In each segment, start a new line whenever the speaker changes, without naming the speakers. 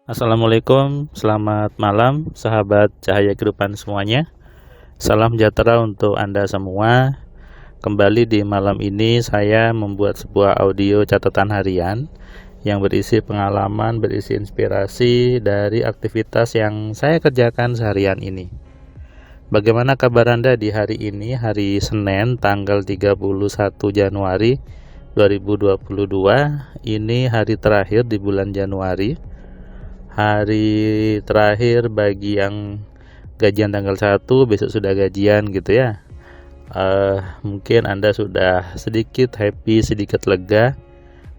Assalamualaikum, selamat malam sahabat cahaya kehidupan semuanya. Salam sejahtera untuk Anda semua. Kembali di malam ini saya membuat sebuah audio catatan harian yang berisi pengalaman, berisi inspirasi dari aktivitas yang saya kerjakan seharian ini. Bagaimana kabar Anda di hari ini, hari Senin tanggal 31 Januari 2022. Ini hari terakhir di bulan Januari. Hari terakhir bagi yang gajian tanggal 1, besok sudah gajian gitu ya. Mungkin Anda sudah sedikit happy, sedikit lega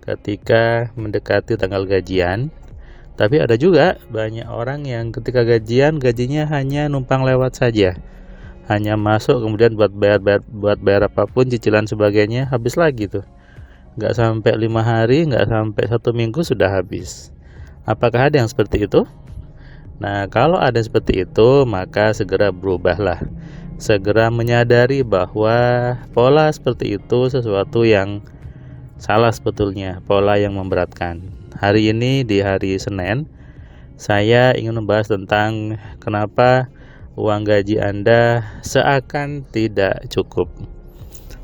ketika mendekati tanggal gajian. Tapi ada juga banyak orang yang ketika gajian, gajinya hanya numpang lewat saja. Hanya masuk kemudian buat bayar apapun, cicilan sebagainya, habis lagi tuh. Nggak sampai 5 hari, nggak sampai 1 minggu sudah habis. Apakah ada yang seperti itu? Nah, kalau ada seperti itu, maka segera berubahlah. Segera menyadari bahwa pola seperti itu sesuatu yang salah sebetulnya, pola yang memberatkan. Hari ini di hari Senin, saya ingin membahas tentang kenapa uang gaji Anda seakan tidak cukup.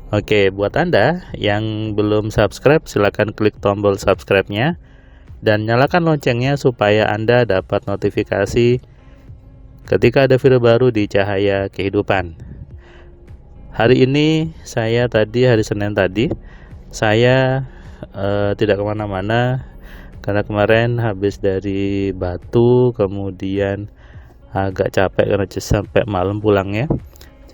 Oke, buat Anda yang belum subscribe, silakan klik tombol subscribe-nya dan nyalakan loncengnya supaya Anda dapat notifikasi ketika ada video baru di Cahaya Kehidupan. Hari ini hari Senin tadi, saya tidak kemana-mana karena kemarin habis dari Batu, kemudian agak capek karena sampai malam pulangnya.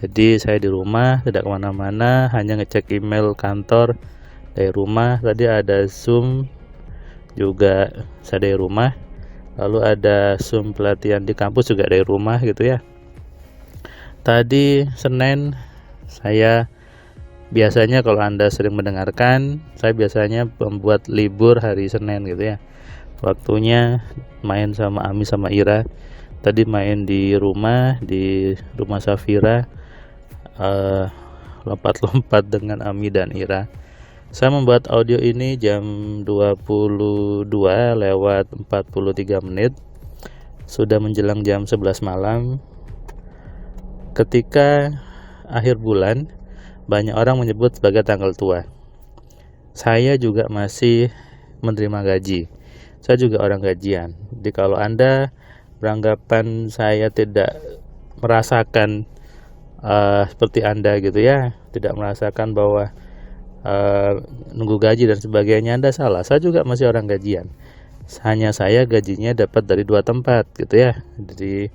Jadi saya di rumah, tidak kemana-mana, hanya ngecek email kantor dari rumah. Tadi ada Zoom juga saya dari rumah, lalu ada Zoom pelatihan di kampus juga dari rumah gitu ya. Tadi Senin saya biasanya, kalau Anda sering mendengarkan, saya biasanya membuat libur hari Senin gitu ya. Waktunya main sama Ami sama Ira. Tadi main di rumah Safira, lompat-lompat dengan Ami dan Ira. Saya membuat audio ini jam 22:43. Sudah menjelang jam 11 malam. Ketika akhir bulan, banyak orang menyebut sebagai tanggal tua. Saya juga masih menerima gaji. Saya juga orang gajian. Jadi kalau Anda beranggapan saya tidak merasakan seperti Anda gitu ya, tidak merasakan bahwa nunggu gaji dan sebagainya, Anda salah. Saya juga masih orang gajian. Hanya saya gajinya dapat dari 2 tempat gitu ya. Jadi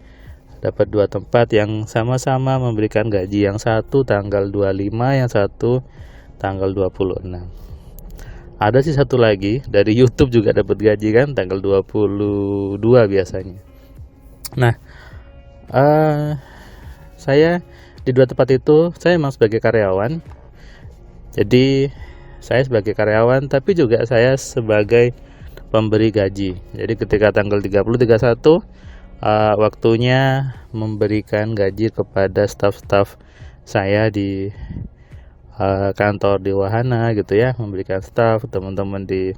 dapat 2 tempat yang sama-sama memberikan gaji. Yang satu tanggal 25, yang satu tanggal 26. Ada sih satu lagi dari YouTube juga dapat gaji kan, tanggal 22 biasanya. Nah, saya di 2 tempat itu saya memang sebagai karyawan. Jadi saya sebagai karyawan, tapi juga saya sebagai pemberi gaji. Jadi ketika tanggal 30-31 waktunya memberikan gaji kepada staf-staf saya di kantor di Wahana gitu ya, memberikan staf, teman-teman di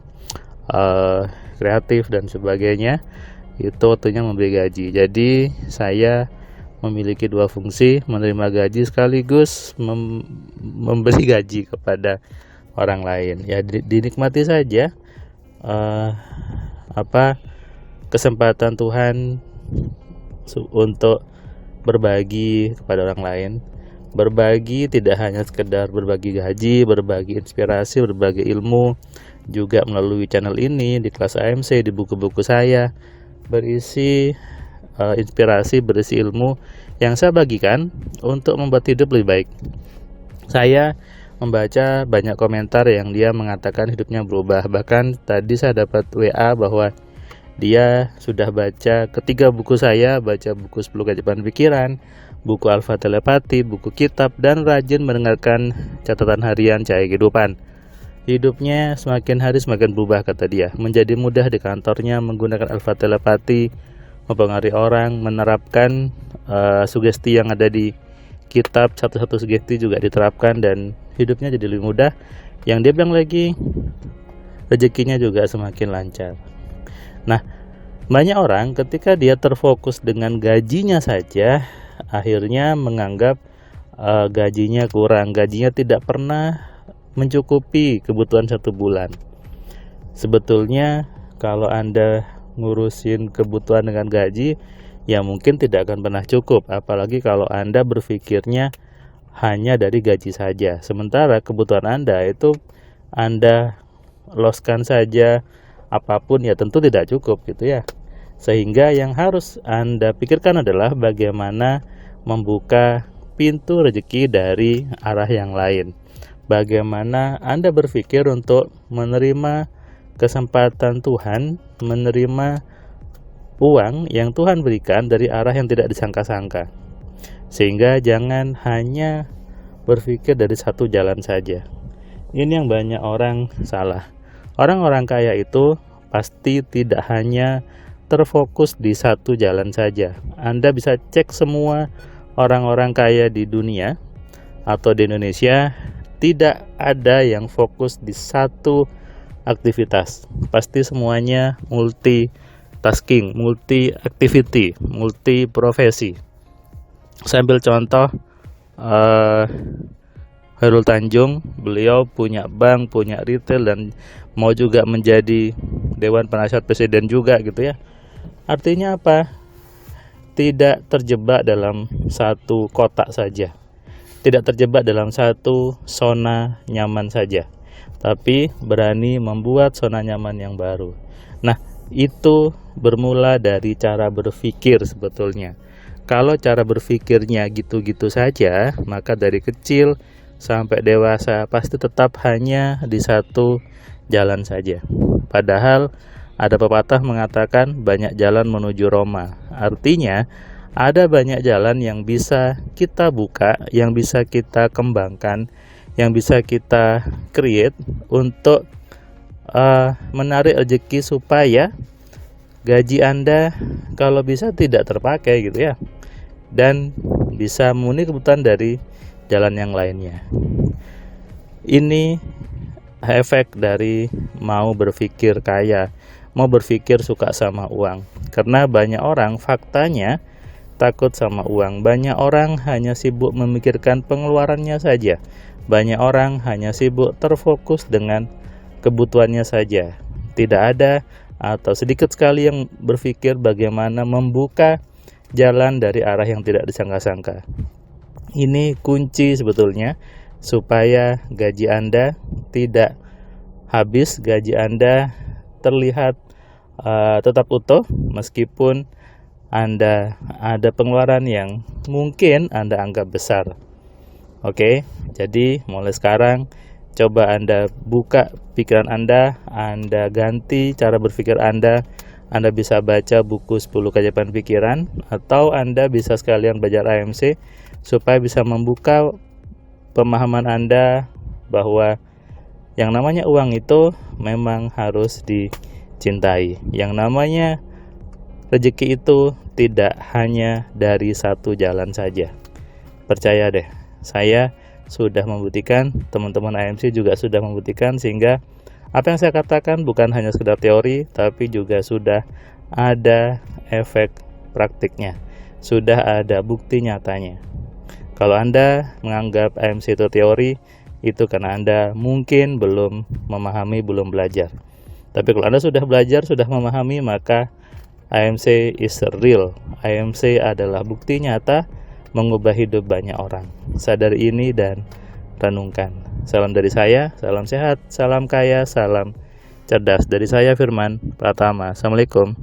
kreatif dan sebagainya. Itu waktunya memberi gaji. Jadi saya memiliki 2 fungsi, menerima gaji sekaligus memberi gaji kepada orang lain. Ya dinikmati saja kesempatan Tuhan untuk berbagi kepada orang lain. Berbagi tidak hanya sekedar berbagi gaji, berbagi inspirasi, berbagi ilmu, juga melalui channel ini, di kelas AMC, di buku-buku saya berisi inspirasi, berisi ilmu yang saya bagikan untuk membuat hidup lebih baik. Saya membaca banyak komentar yang dia mengatakan hidupnya berubah. Bahkan tadi saya dapat WA bahwa dia sudah baca ketiga buku saya, baca buku 10 Keajaiban Pikiran, buku Alfa Telepati, buku kitab, dan rajin mendengarkan catatan harian Cahaya Kehidupan. Hidupnya semakin hari semakin berubah, kata dia. Menjadi mudah di kantornya menggunakan Alfa Telepati, mempengaruhi orang, menerapkan sugesti yang ada di kitab, satu-satu sugesti juga diterapkan dan hidupnya jadi lebih mudah. Yang dia bilang lagi, rezekinya juga semakin lancar. Nah, Banyak orang ketika dia terfokus dengan gajinya saja, akhirnya menganggap gajinya kurang, gajinya tidak pernah mencukupi kebutuhan satu bulan. Sebetulnya kalau Anda ngurusin kebutuhan dengan gaji, ya mungkin tidak akan pernah cukup, apalagi kalau Anda berpikirnya hanya dari gaji saja. Sementara kebutuhan Anda itu Anda loskan saja apapun, ya tentu tidak cukup gitu ya. Sehingga yang harus Anda pikirkan adalah bagaimana membuka pintu rezeki dari arah yang lain. Bagaimana Anda berpikir untuk menerima kesempatan Tuhan, menerima uang yang Tuhan berikan dari arah yang tidak disangka-sangka. Sehingga jangan hanya berpikir dari satu jalan saja. Ini yang banyak orang salah. Orang-orang kaya itu pasti tidak hanya terfokus di satu jalan saja. Anda bisa cek semua orang-orang kaya di dunia atau di Indonesia, tidak ada yang fokus di satu aktivitas. Pasti semuanya multitasking, multi activity, multi profesi. Saya ambil contoh Khairul Tanjung, beliau punya bank, punya retail, dan mau juga menjadi Dewan Penasihat Presiden juga gitu ya. Artinya apa? Tidak terjebak dalam satu kotak saja, tidak terjebak dalam satu zona nyaman saja, tapi berani membuat zona nyaman yang baru. Nah, itu bermula dari cara berpikir sebetulnya. Kalau cara berpikirnya gitu-gitu saja, maka dari kecil sampai dewasa pasti tetap hanya di satu jalan saja. Padahal ada pepatah mengatakan banyak jalan menuju Roma. Artinya ada banyak jalan yang bisa kita buka, yang bisa kita kembangkan, yang bisa kita create untuk menarik rezeki supaya gaji Anda kalau bisa tidak terpakai gitu ya, dan bisa memenuhi kebutuhan dari jalan yang lainnya. Ini efek dari mau berpikir kaya, mau berpikir suka sama uang. Karena banyak orang faktanya takut sama uang. Banyak orang hanya sibuk memikirkan pengeluarannya saja. Banyak orang hanya sibuk terfokus dengan kebutuhannya saja. Tidak ada atau sedikit sekali yang berpikir bagaimana membuka jalan dari arah yang tidak disangka-sangka. Ini kunci sebetulnya supaya gaji Anda tidak habis, gaji Anda terlihat tetap utuh meskipun Anda ada pengeluaran yang mungkin Anda anggap besar. Oke, jadi mulai sekarang coba Anda buka pikiran Anda ganti cara berpikir Anda. Anda bisa baca buku 10 keajaiban pikiran, atau Anda bisa sekalian belajar AMC supaya bisa membuka pemahaman Anda bahwa yang namanya uang itu memang harus dicintai. Yang namanya rezeki itu tidak hanya dari satu jalan saja. Percaya deh, saya sudah membuktikan, teman-teman AMC juga sudah membuktikan, sehingga apa yang saya katakan bukan hanya sekedar teori, tapi juga sudah ada efek praktiknya, sudah ada bukti nyatanya. Kalau Anda menganggap AMC itu teori, itu karena Anda mungkin belum memahami, belum belajar. Tapi kalau Anda sudah belajar, sudah memahami, maka AMC is real. AMC adalah bukti nyata mengubah hidup banyak orang. Sadari ini dan renungkan. Salam dari saya, salam sehat, salam kaya, salam cerdas. Dari saya Firman Pratama. Assalamualaikum.